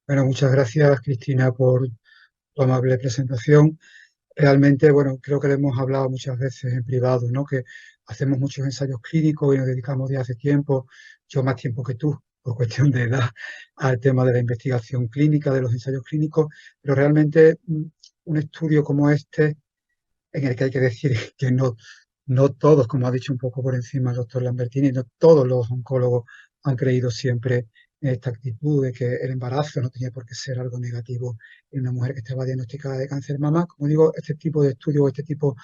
Bueno, muchas gracias, Cristina, por tu amable presentación. Realmente, bueno, creo que lo hemos hablado muchas veces en privado, ¿no? Que hacemos muchos ensayos clínicos y nos dedicamos desde hace tiempo, yo más tiempo que tú, por cuestión de edad, al tema de la investigación clínica, de los ensayos clínicos, pero realmente un estudio como este, en el que hay que decir que no todos, como ha dicho un poco por encima el doctor Lambertini, no todos los oncólogos han creído siempre en esta actitud de que el embarazo no tenía por qué ser algo negativo en una mujer que estaba diagnosticada de cáncer de mama. Como digo, este tipo de estudios, este tipo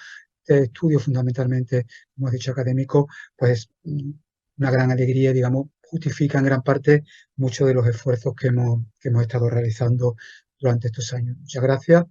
de estudios fundamentalmente, como ha dicho académico, pues una gran alegría, digamos, justifica en gran parte muchos de los esfuerzos que hemos estado realizando durante estos años. Muchas gracias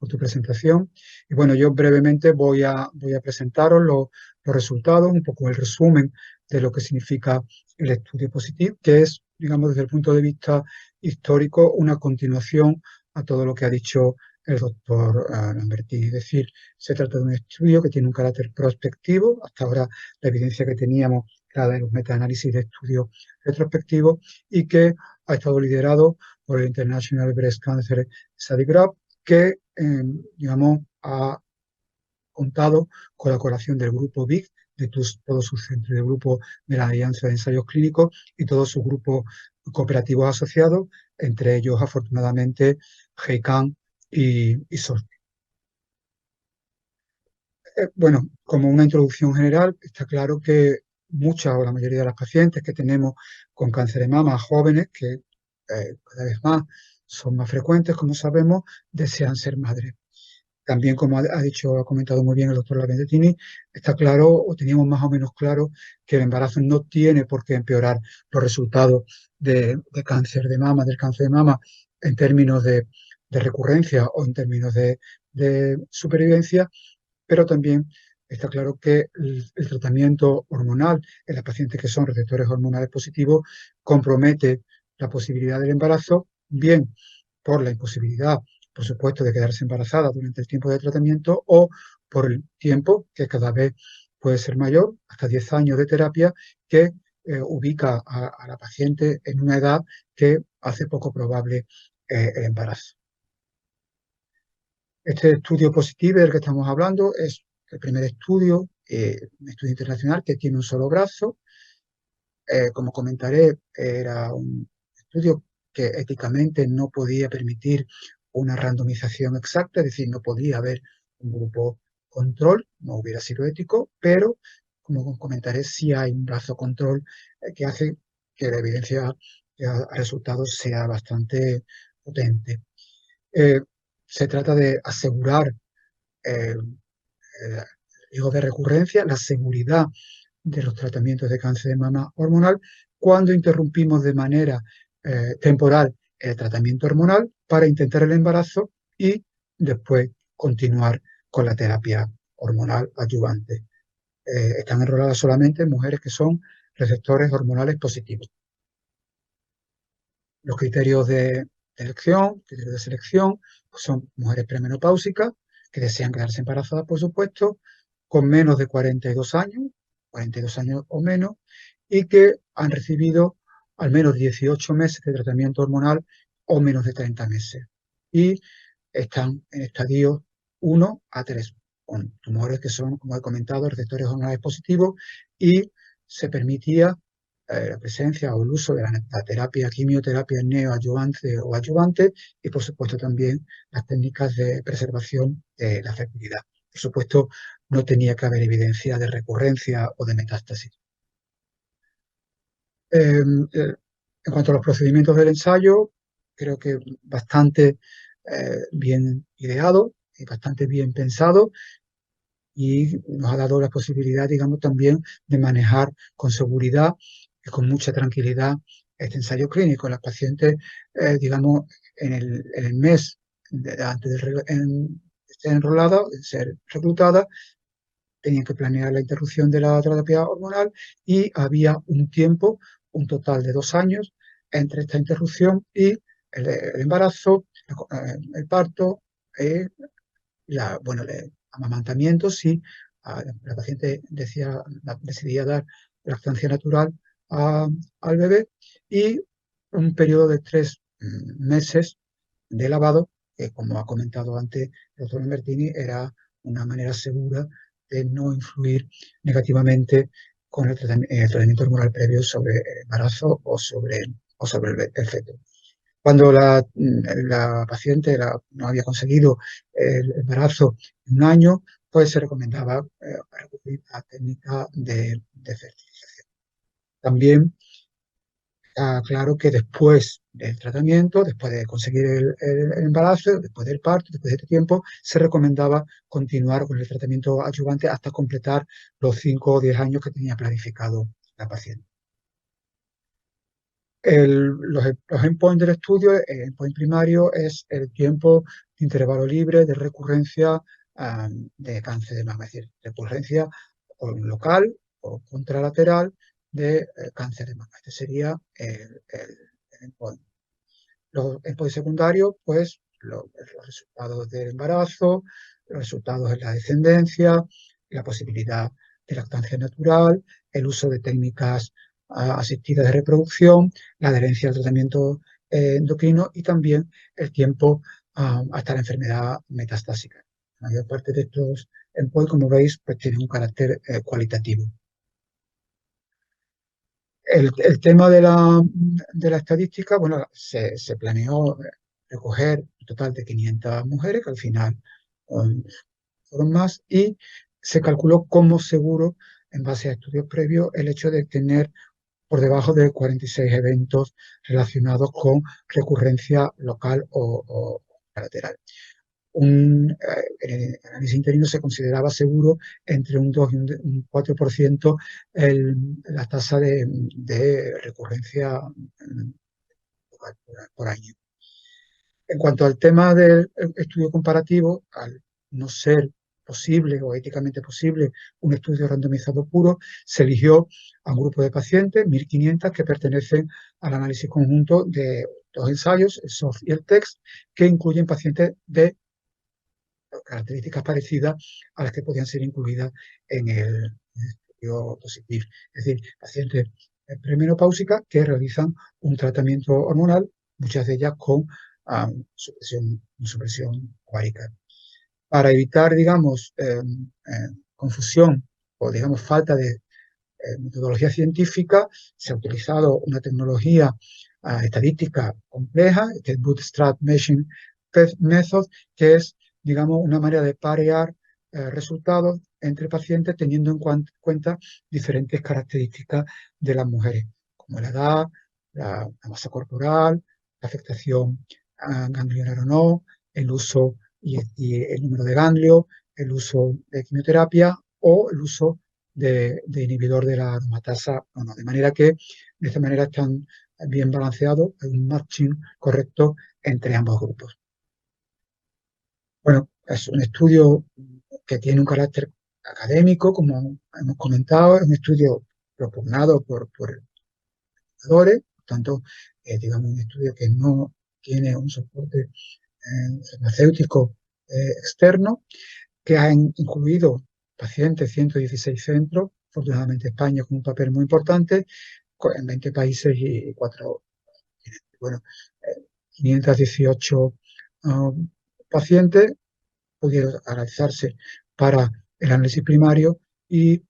por tu presentación. Y bueno, yo brevemente voy a presentaros los resultados, un poco el resumen de lo que significa el estudio positivo, que es, digamos, desde el punto de vista histórico, una continuación a todo lo que ha dicho el doctor Lambertini. Es decir, se trata de un estudio que tiene un carácter prospectivo. Hasta ahora la evidencia que teníamos era de los metaanálisis de estudios retrospectivos y que ha estado liderado por el International Breast Cancer Study Group, que, digamos, ha contado con la colaboración del grupo BIC, de todos sus centros, del grupo de la Alianza de Ensayos Clínicos y todos sus grupos cooperativos asociados, entre ellos, afortunadamente, GEICAN y SOS. Bueno, como una introducción general, está claro que muchas o la mayoría de las pacientes que tenemos con cáncer de mama, jóvenes, que cada vez más son más frecuentes, como sabemos, desean ser madres. También, como ha dicho, ha comentado muy bien el doctor Lambertini, está claro, o teníamos más o menos claro, que el embarazo no tiene por qué empeorar los resultados de cáncer de mama, del cáncer de mama, en términos de recurrencia o en términos de supervivencia, pero también está claro que el tratamiento hormonal en las pacientes que son receptores hormonales positivos compromete la posibilidad del embarazo, bien por la imposibilidad, por supuesto, de quedarse embarazada durante el tiempo de tratamiento o por el tiempo, que cada vez puede ser mayor, hasta 10 años de terapia, que ubica a la paciente en una edad que hace poco probable el embarazo. Este estudio positivo del que estamos hablando es el primer estudio, un estudio internacional que tiene un solo brazo. Como comentaré, era un estudio que éticamente no podía permitir una randomización exacta, es decir, no podía haber un grupo control, no hubiera sido ético, pero como comentaré, sí hay un brazo control que hace que la evidencia a resultados sea bastante potente. Eh, Se trata de asegurar el riesgo de recurrencia, la seguridad de los tratamientos de cáncer de mama hormonal cuando interrumpimos de manera temporal el tratamiento hormonal para intentar el embarazo y después continuar con la terapia hormonal adyuvante. Están enroladas solamente mujeres que son receptores hormonales positivos. Los criterios de selección pues son mujeres premenopáusicas que desean quedarse embarazadas, por supuesto, con menos de 42 años o menos, y que han recibido al menos 18 meses de tratamiento hormonal o menos de 30 meses. Y están en estadios 1 a 3, con tumores que son, como he comentado, receptores hormonales positivos, y se permitía la presencia o el uso de la terapia, quimioterapia neoadyuvante o adyuvante, y por supuesto también las técnicas de preservación de la fertilidad. Por supuesto, no tenía que haber evidencia de recurrencia o de metástasis. En cuanto a los procedimientos del ensayo, creo que bastante bien ideado y bastante bien pensado, y nos ha dado la posibilidad, digamos, también de manejar con seguridad y con mucha tranquilidad este ensayo clínico. Las pacientes, digamos, en el mes antes de ser enrolada, de ser reclutada, tenían que planear la interrupción de la terapia hormonal, y había un tiempo, un total de 2 años, entre esta interrupción y el embarazo, el parto, bueno, el amamantamiento, si la paciente decidía dar lactancia natural al bebé, y un periodo de 3 meses de lavado, que como ha comentado antes el doctor Lambertini, era una manera segura de no influir negativamente con el tratamiento hormonal previo sobre el embarazo o sobre el feto. Cuando la paciente no había conseguido el embarazo en un año, pues se recomendaba recurrir a técnicas de fertilización. También claro que después del tratamiento, después de conseguir el embarazo, después del parto, después de este tiempo, se recomendaba continuar con el tratamiento adyuvante hasta completar los 5 o 10 años que tenía planificado la paciente. Los endpoints del estudio, el endpoint primario es el tiempo de intervalo libre de recurrencia de cáncer de mama, es decir, recurrencia local o contralateral de cáncer de mama. Este sería el endpoint. Los endpoints secundarios, pues los resultados del embarazo, los resultados de la descendencia, la posibilidad de lactancia natural, el uso de técnicas asistidas de reproducción, la adherencia al tratamiento endocrino y también el tiempo hasta la enfermedad metastásica. La mayor parte de estos endpoints, como veis, pues tienen un carácter cualitativo. El tema de la estadística, bueno, se planeó recoger un total de 500 mujeres, que al final fueron más, y se calculó como seguro, en base a estudios previos, el hecho de tener por debajo de 46 eventos relacionados con recurrencia local o lateral. En el análisis interino se consideraba seguro entre un 2 y un 4% la tasa de recurrencia por año. En cuanto al tema del estudio comparativo, al no ser posible o éticamente posible un estudio randomizado puro, se eligió a un grupo de pacientes, 1.500, que pertenecen al análisis conjunto de dos ensayos, el SOF y el TEXT, que incluyen pacientes de características parecidas a las que podían ser incluidas en el estudio positivo. Es decir, pacientes premenopáusicas que realizan un tratamiento hormonal, muchas de ellas con supresión ovárica. Para evitar, digamos, confusión o, digamos, falta de metodología científica, se ha utilizado una tecnología estadística compleja, que es Bootstrap Matching Method, que es, digamos, una manera de parear resultados entre pacientes teniendo en cuenta diferentes características de las mujeres, como la edad, la masa corporal, la afectación ganglionar o no, el uso y el número de ganglios, el uso de quimioterapia o el uso de inhibidor de la aromatasa o no. De manera que de esta manera están bien balanceados, hay un matching correcto entre ambos grupos. Bueno, es un estudio que tiene un carácter académico, como hemos comentado, es un estudio propugnado por investigadores, por tanto, digamos, un estudio que no tiene un soporte farmacéutico externo, que ha incluido pacientes, 116 centros, afortunadamente España con un papel muy importante, en 20 países y 4 continentes. Bueno, 518 pacientes pudieron analizarse para el análisis primario y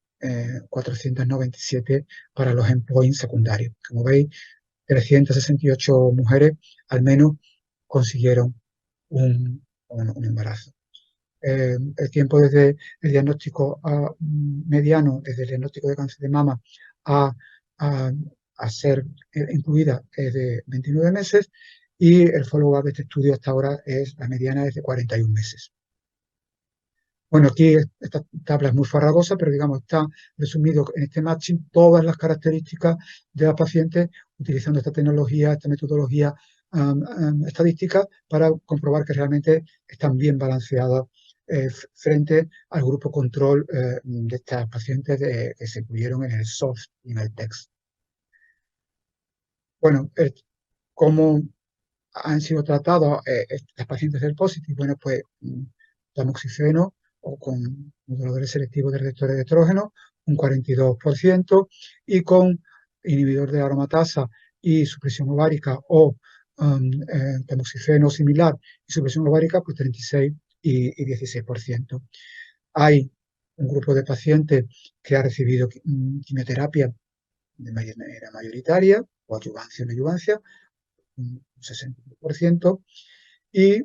497 para los endpoints secundarios. Como veis, 368 mujeres al menos consiguieron un embarazo. El tiempo desde el diagnóstico mediano, desde el diagnóstico de cáncer de mama a, a, a ser incluida es de 29 meses y el follow-up de este estudio hasta ahora la mediana es de 41 meses. Bueno, aquí esta tabla es muy farragosa, pero digamos está resumido en este matching todas las características de las pacientes utilizando esta tecnología, esta metodología estadística para comprobar que realmente están bien balanceadas frente al grupo control de estas pacientes que se incluyeron en el SOFT y en el TEXT. Bueno, ¿cómo han sido tratados estas pacientes del positive? Bueno, pues tamoxifeno o con moduladores selectivos de receptores de estrógeno, un 42%, y con inhibidor de aromatasa y supresión ovárica o tamoxifeno similar y supresión ovárica, pues 36 y 16%. Hay un grupo de pacientes que ha recibido quimioterapia de manera mayoritaria, o adyuvancia o neoadyuvancia, un 60%, y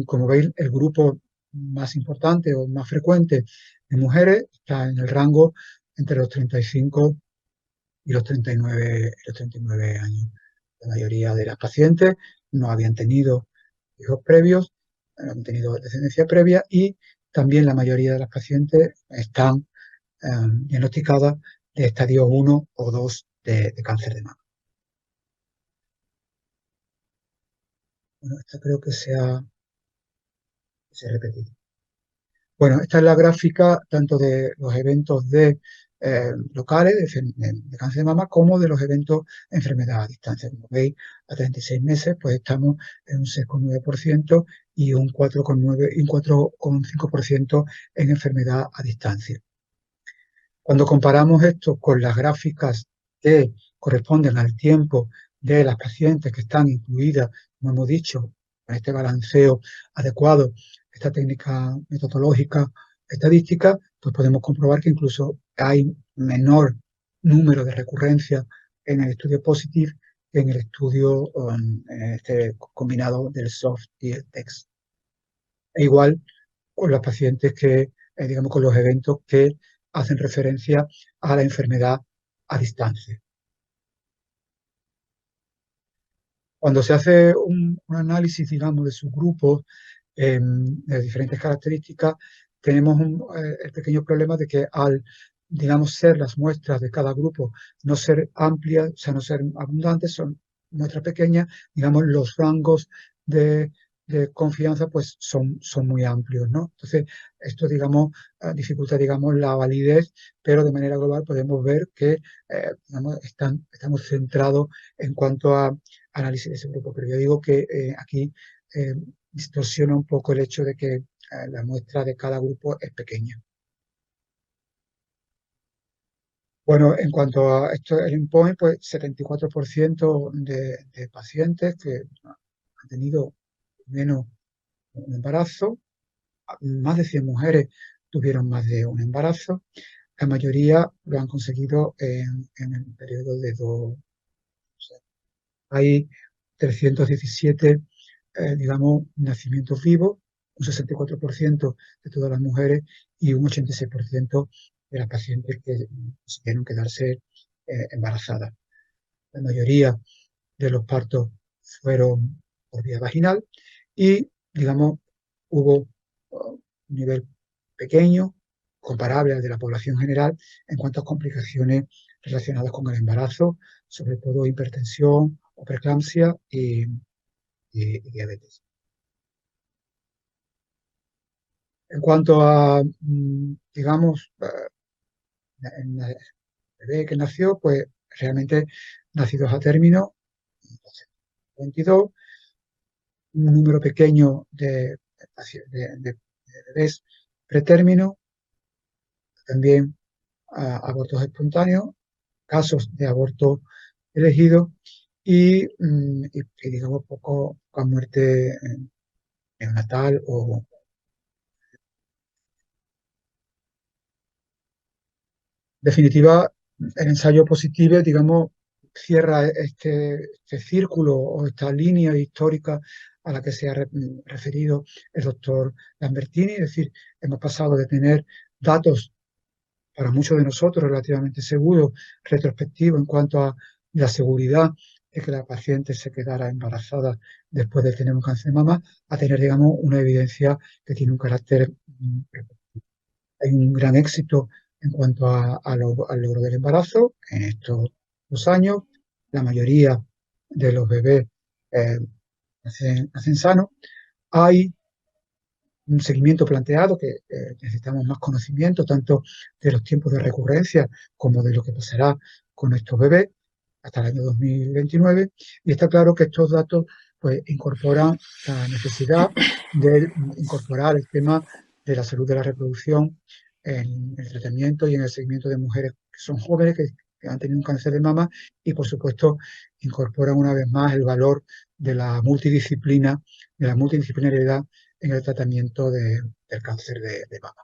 como veis, el grupo más importante o más frecuente de mujeres está en el rango entre los 35 y los 39 años. La mayoría de las pacientes no habían tenido hijos previos, no habían tenido descendencia previa y también la mayoría de las pacientes están diagnosticadas de estadio 1 o 2 de cáncer de mama. Bueno, esto creo que se ha repetido. Bueno, esta es la gráfica tanto de los eventos locales de cáncer de mama como de los eventos de enfermedad a distancia. Como veis, a 36 meses pues estamos en un 6,9% y un 4,9 y un 4,5% en enfermedad a distancia. Cuando comparamos esto con las gráficas que corresponden al tiempo de las pacientes que están incluidas, como hemos dicho, con este balanceo adecuado, esta técnica metodológica estadística, pues podemos comprobar que incluso hay menor número de recurrencias en el estudio POSITIVE que en el estudio combinado del SOFT y el TEXT. E igual con las pacientes que, digamos, con los eventos que hacen referencia a la enfermedad a distancia. Cuando se hace un análisis, digamos, de subgrupos de diferentes características, tenemos el pequeño problema de que al, digamos, ser las muestras de cada grupo no ser amplias, o sea, no ser abundantes, son muestras pequeñas, digamos, los rangos de, de confianza pues son muy amplios, ¿no? Entonces, esto, digamos, dificulta, digamos, la validez, pero de manera global podemos ver que, digamos, estamos centrados en cuanto a análisis de ese grupo. Pero yo digo que aquí distorsiona un poco el hecho de que la muestra de cada grupo es pequeña. Bueno, en cuanto a esto, el endpoint, pues 74% de pacientes que han tenido menos un embarazo, más de 100 mujeres tuvieron más de un embarazo, la mayoría lo han conseguido en el periodo de 2. Hay 317, digamos, nacimientos vivos, un 64% de todas las mujeres y un 86% de las pacientes que consiguieron quedarse embarazadas. La mayoría de los partos fueron por vía vaginal y, digamos, hubo un nivel pequeño, comparable al de la población general, en cuanto a complicaciones relacionadas con el embarazo, sobre todo hipertensión o preeclampsia y diabetes. En cuanto a, digamos, en el bebé que nació, pues realmente nacidos a término, 22, un número pequeño de bebés pretérmino, también abortos espontáneos, casos de aborto elegido y digamos, poca muerte neonatal o. En definitiva, el ensayo positivo, digamos, cierra este círculo o esta línea histórica a la que se ha referido el doctor Lambertini. Es decir, hemos pasado de tener datos para muchos de nosotros relativamente seguros, retrospectivos en cuanto a la seguridad de que la paciente se quedara embarazada después de tener un cáncer de mama, a tener, digamos, una evidencia que tiene un carácter. Hay un gran éxito en cuanto al logro del embarazo en estos 2 años. La mayoría de los bebés eh, nacen sanos. Hay un seguimiento planteado que necesitamos más conocimiento, tanto de los tiempos de recurrencia como de lo que pasará con estos bebés hasta el año 2029. Y está claro que estos datos pues, incorporan la necesidad de incorporar el tema de la salud de la reproducción en el tratamiento y en el seguimiento de mujeres que son jóvenes, que han tenido un cáncer de mama y, por supuesto, incorporan una vez más el valor de la multidisciplina, de la multidisciplinariedad en el tratamiento del cáncer de mama.